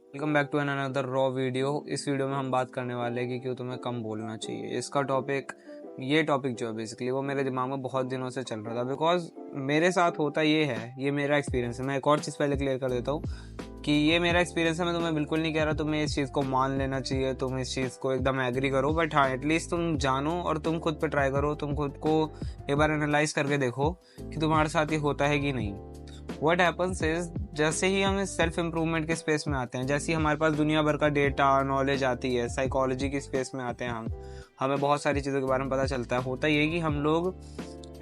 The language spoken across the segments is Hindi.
Welcome back to another raw video. इस वीडियो में हम बात करने वाले हैं कि क्यों तुम्हें कम बोलना चाहिए। इसका ये टॉपिक जो है बेसिकली वो मेरे दिमाग में बहुत दिनों से चल रहा था, बिकॉज मेरे साथ होता ये है, ये मेरा एक्सपीरियंस है। मैं एक और चीज़ पहले क्लियर कर देता हूँ कि ये मेरा एक्सपीरियंस है। मैं तुम्हें बिल्कुल नहीं कह रहा तुम्हें इस चीज़ को मान लेना चाहिए, तुम इस चीज़ को एकदम एग्री करो, बट हाँ एटलीस्ट तुम जानो और तुम खुद पे ट्राई करो। तुम खुद को एक बार एनालाइज करके देखो कि तुम्हारे साथ ये होता है कि नहीं। व्हाट हैपन्स इज, जैसे ही हम सेल्फ इम्प्रूवमेंट के स्पेस में आते हैं, जैसे ही हमारे पास दुनिया भर का डेटा नॉलेज आती है, साइकोलॉजी की स्पेस में आते हैं हमें बहुत सारी चीज़ों के बारे में पता चलता है। होता ये कि हम लोग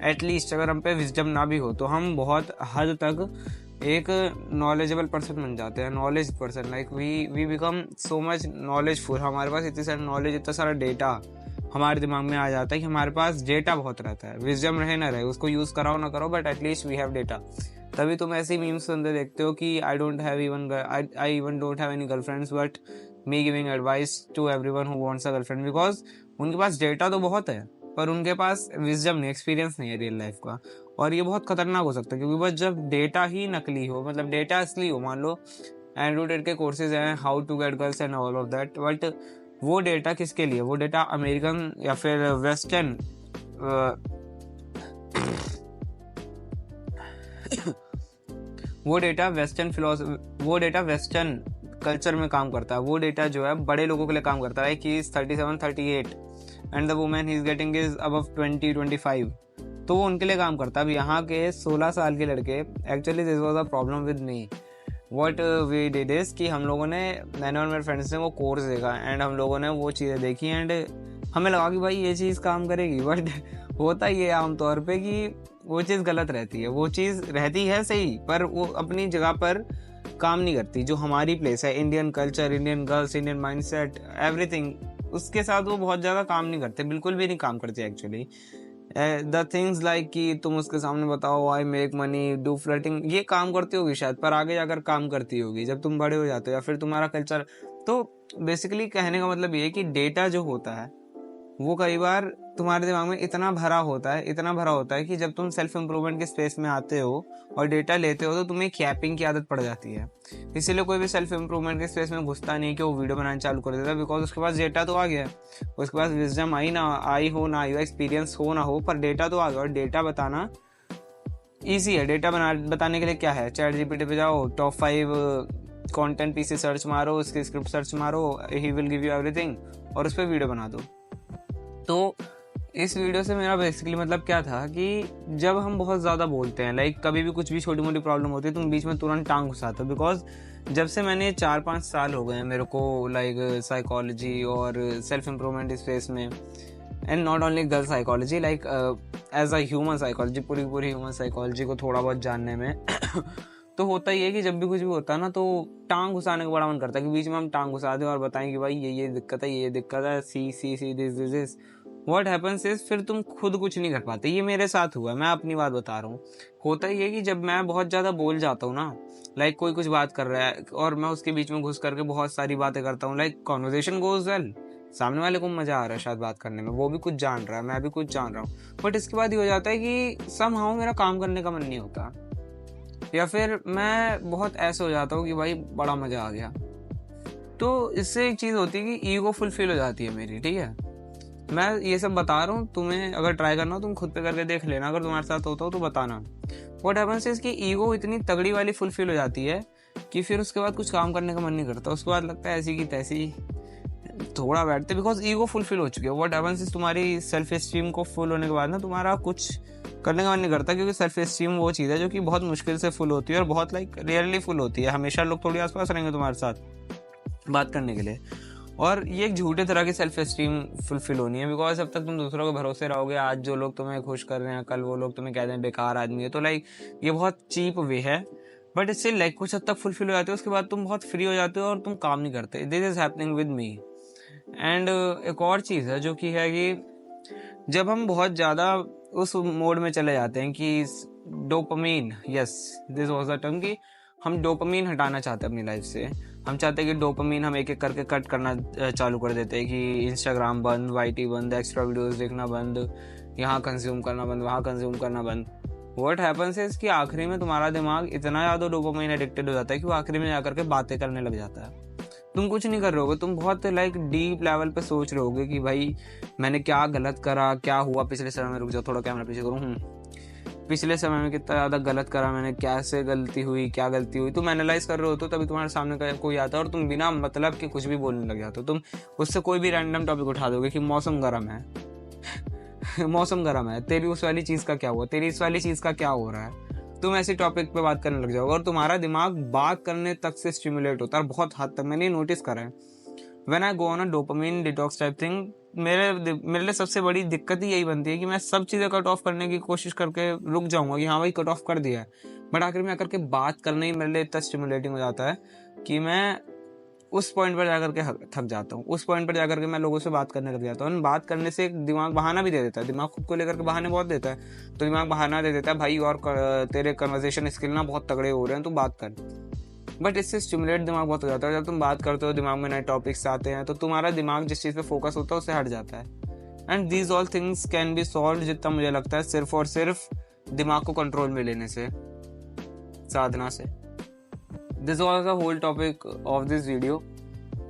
एटलीस्ट अगर हम पे विजडम ना भी हो तो हम बहुत हद तक एक नॉलेजेबल पर्सन बन जाते हैं। Knowledge person, like we become so much knowledgeful. हमारे पास इतनी सारी नॉलेज, इतना सारा डेटा हमारे दिमाग में आ जाता है कि हमारे पास डेटा बहुत रहता है। विजडम रहे ना रहे, उसको यूज़ कराओ ना करो, but at least we have data. तभी तुम ऐसे मीम्स सुनते देखते हो कि I even don't have any girlfriends but me giving advice to everyone who wants a girlfriend, because उनके पास डेटा तो बहुत है पर उनके पास विजडम नहीं, एक्सपीरियंस नहीं है रियल लाइफ का। और ये बहुत खतरनाक हो सकता है, क्योंकि बस जब डेटा ही नकली हो, मतलब डेटा असली हो, मान लो एंड्रॉइड टेड के कोर्सेज हैं, how to get girls and all of that, but वो डेटा किसके लिए? वो डेटा अमेरिकन या फिर वेस्टर्न वो डेटा वेस्टर्न कल्चर में काम करता है। वो डेटा जो है बड़े लोगों के लिए काम करता है कि 37-38 and the women he is getting is above 20-25, तो वो उनके लिए काम करता है। अब यहाँ के 16 साल के लड़के, actually this was a problem with me. What we did is कि मैंने और मेरे फ्रेंड्स ने वो कोर्स देखा एंड हम लोगों ने वो चीज़ें देखी एंड हमें लगा कि भाई ये चीज़ काम करेगी, बट होता ही है आमतौर पे कि वो चीज़ गलत रहती है। वो चीज़ रहती है सही पर वो अपनी जगह पर काम नहीं करती। जो हमारी प्लेस है, Indian culture, Indian girls, Indian mindset, everything, उसके साथ वो बहुत ज़्यादा काम नहीं करते, बिल्कुल भी नहीं काम करते एक्चुअली। द थिंग्स लाइक कि तुम उसके सामने बताओ I make money, do flirting, ये काम करती होगी शायद, पर आगे जाकर काम करती होगी जब तुम बड़े हो जाते हो या फिर तुम्हारा कल्चर। तो बेसिकली कहने का मतलब ये है कि डेटा जो होता है वो कई बार तुम्हारे दिमाग में इतना भरा होता है कि जब तुम सेल्फ इम्प्रूवमेंट के स्पेस में आते हो और डेटा लेते हो तो तुम्हें कैपिंग की आदत पड़ जाती है। इसीलिए कोई भी सेल्फ इम्प्रूवमेंट के स्पेस में घुसता नहीं कि वो वीडियो बनाना चालू कर देता है, बिकॉज उसके पास डेटा तो आ गया है। उसके पास विजडम आई हो ना आई हो, एक्सपीरियंस हो ना हो, पर डेटा तो आ गया। और डेटा बताना ईजी है। बताने के लिए क्या है, चैट जीपीटी पे जाओ, टॉप 5 कंटेंट पीसी सर्च मारो, उसकी स्क्रिप्ट सर्च मारो, he will give you everything, और उस पर वीडियो बना दो। तो इस वीडियो से मेरा बेसिकली मतलब क्या था कि जब हम बहुत ज़्यादा बोलते हैं, लाइक कभी भी कुछ भी छोटी मोटी प्रॉब्लम होती है, तुम बीच में तुरंत टांग घुसाते हो। बिकॉज जब से मैंने 4-5 साल हो गए हैं मेरे को लाइक साइकोलॉजी और सेल्फ इम्प्रूवमेंट स्पेस में, and not only girl psychology, like as a human psychology, पूरी ह्यूमन साइकोलॉजी को थोड़ा बहुत जानने में तो होता ही है कि जब भी कुछ भी होता है ना तो टांग घुसाने का बड़ा मन करता है कि बीच में हम टांग घुसा दें और बताएं कि भाई ये दिक्कत है, ये दिक्कत है, see this. What happens is, फिर तुम खुद कुछ नहीं कर पाते। ये मेरे साथ हुआ है, मैं अपनी बात बता रहा हूँ। होता ही है कि जब मैं बहुत ज़्यादा बोल जाता हूँ ना, लाइक कोई कुछ बात कर रहा है और मैं उसके बीच में घुस करके बहुत सारी बातें करता हूँ, लाइक कॉन्वर्जेशन गोज वेल, सामने वाले को मजा आ रहा है शायद बात करने में, वो भी कुछ जान रहा है, मैं भी कुछ जान रहा हूँ, बट इसके बाद ये हो जाता है कि समहाउ मेरा काम करने का मन नहीं होता, या फिर मैं बहुत ऐसे हो जाता हूँ कि भाई बड़ा मजा आ गया। तो इससे एक चीज़ होती है कि ईगो फुलफिल हो जाती है मेरी, ठीक है। मैं ये सब बता रहा हूँ, तुम्हें अगर ट्राई करना हो तुम खुद पे करके देख लेना, अगर तुम्हारे साथ होता हो तो बताना। व्हाट हैपेंस इज कि ईगो इतनी तगड़ी वाली फुलफिल हो जाती है कि फिर उसके बाद कुछ काम करने का मन नहीं करता। उसके बाद लगता है ऐसी की तैसी थोड़ा बैठते, बिकॉज ईगो फुलफिल हो चुकी है। व्हाट हैपेंस इज तुम्हारी सेल्फ एस्टीम को फुल होने के बाद ना तुम्हारा कुछ करने का मन नहीं करता, क्योंकि सेल्फ एस्टीम वो चीज़ है जो कि बहुत मुश्किल से फुल होती है और बहुत लाइक रेयरली फुल होती है। हमेशा लोग थोड़ी आसपास रहेंगे तुम्हारे साथ बात करने के लिए, और ये एक झूठे तरह की सेल्फ एस्टीम फुलफिल होनी है। बिकॉज जब तक तुम दूसरों के भरोसे रहोगे, आज जो लोग तुम्हें खुश कर रहे हैं कल वो लोग तुम्हें कहते हैं बेकार आदमी है, तो लाइक ये बहुत चीप वे है, बट इससे लाइक कुछ हद तक फुलफिल हो जाते हो। उसके बाद तुम बहुत फ्री हो जाते हो और तुम काम नहीं करते। This is happening with me. And एक और चीज़ है जो कि है कि जब हम बहुत ज़्यादा उस मोड में चले जाते हैं कि dopamine, yes this was the term, कि हम डोपामीन हटाना चाहते हैं अपनी लाइफ से। हम चाहते हैं कि डोपामीन हम एक एक करके कट करना चालू कर देते हैं कि इंस्टाग्राम बंद, वाईटी बंद, एक्स्ट्रा वीडियोस देखना बंद, यहाँ कंज्यूम करना बंद, वहाँ कंज्यूम करना बंद। व्हाट हैपेंस इज कि आखिरी में तुम्हारा दिमाग इतना ज़्यादा डोपामाइन एडिक्टेड हो जाता है कि वो आखिरी में जाकर के बातें करने लग जाता है। तुम कुछ नहीं कर रहे होगे, तुम बहुत लाइक डीप लेवल पे सोच रहे होगे कि भाई मैंने क्या गलत करा, क्या हुआ पिछले समय में। रुक जाओ, थोड़ा कैमरा पीछे करूँ। पिछले समय में कितना ज़्यादा गलत करा मैंने, कैसे गलती हुई, क्या गलती हुई, तुम एनालाइज कर रहे हो। तो तभी तुम्हारे सामने का कोई आता है और तुम बिना मतलब के कुछ भी बोलने लग जाते हो। तुम उससे कोई भी रैंडम टॉपिक उठा दोगे कि मौसम गर्म है मौसम गर्म है, तेरी उस वाली चीज़ का क्या हुआ, तेरी इस वाली चीज़ का क्या हो रहा है। तुम ऐसे टॉपिक पे बात करने लग जाओगे और तुम्हारा दिमाग बात करने तक से स्टिमुलेट होता है। बहुत हद तक मैंने नोटिस करा है, when I go on a dopamine detox type thing, मेरे लिए सबसे बड़ी दिक्कत ही यही बनती है कि मैं सब चीज़ें कट ऑफ करने की कोशिश करके रुक जाऊंगा कि हाँ भाई कट ऑफ कर दिया है, बट आखिर में आकर के बात करना ही मेरे लिए इतना स्टिमुलेटिंग हो जाता है कि मैं उस पॉइंट पर जाकर के थक जाता हूँ। उस पॉइंट पर जाकर के मैं लोगों से बात करने लग जाता हूँ। बात करने से दिमाग बहाना भी दे देता है, दिमाग खुद को लेकर के बहाने बहुत देता है। तो दिमाग बहाना दे देता है, भाई और तेरे कन्वर्सेशन स्किल ना बहुत तगड़े हो रहे हैं, तू बात कर। बट इससे स्टिमुलेट दिमाग बहुत हो जाता है। जब तुम बात करते हो, दिमाग में नए टॉपिक्स आते हैं, तो तुम्हारा दिमाग जिस चीज़ पे फोकस होता है उससे हट जाता है। And these all things can be solve, जितना मुझे लगता है, सिर्फ और सिर्फ दिमाग को कंट्रोल में लेने से, साधना से। This was the whole topic of this video.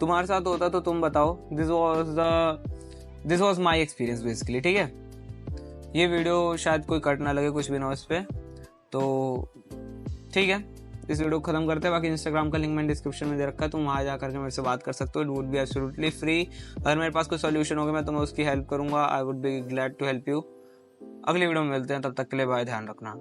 तुम्हारे साथ होता तो तुम बताओ। This was my experience basically, ठीक है। ये वीडियो शायद कोई कट ना लगे, कुछ भी ना हो इस पर, तो ठीक है, इस वीडियो को खत्म करते हैं। बाकी इंस्टाग्राम का लिंक मैंने डिस्क्रिप्शन में दे रखा है, तुम वहाँ जा करके मेरे से बात कर सकते हो। It would be absolutely free. अगर मेरे पास कोई सोल्यूशन होगा मैं तुम्हें उसकी हेल्प करूंगा। I would be glad to help you. अगली वीडियो में मिलते हैं, तब तक के लिए बाय, ध्यान रखना।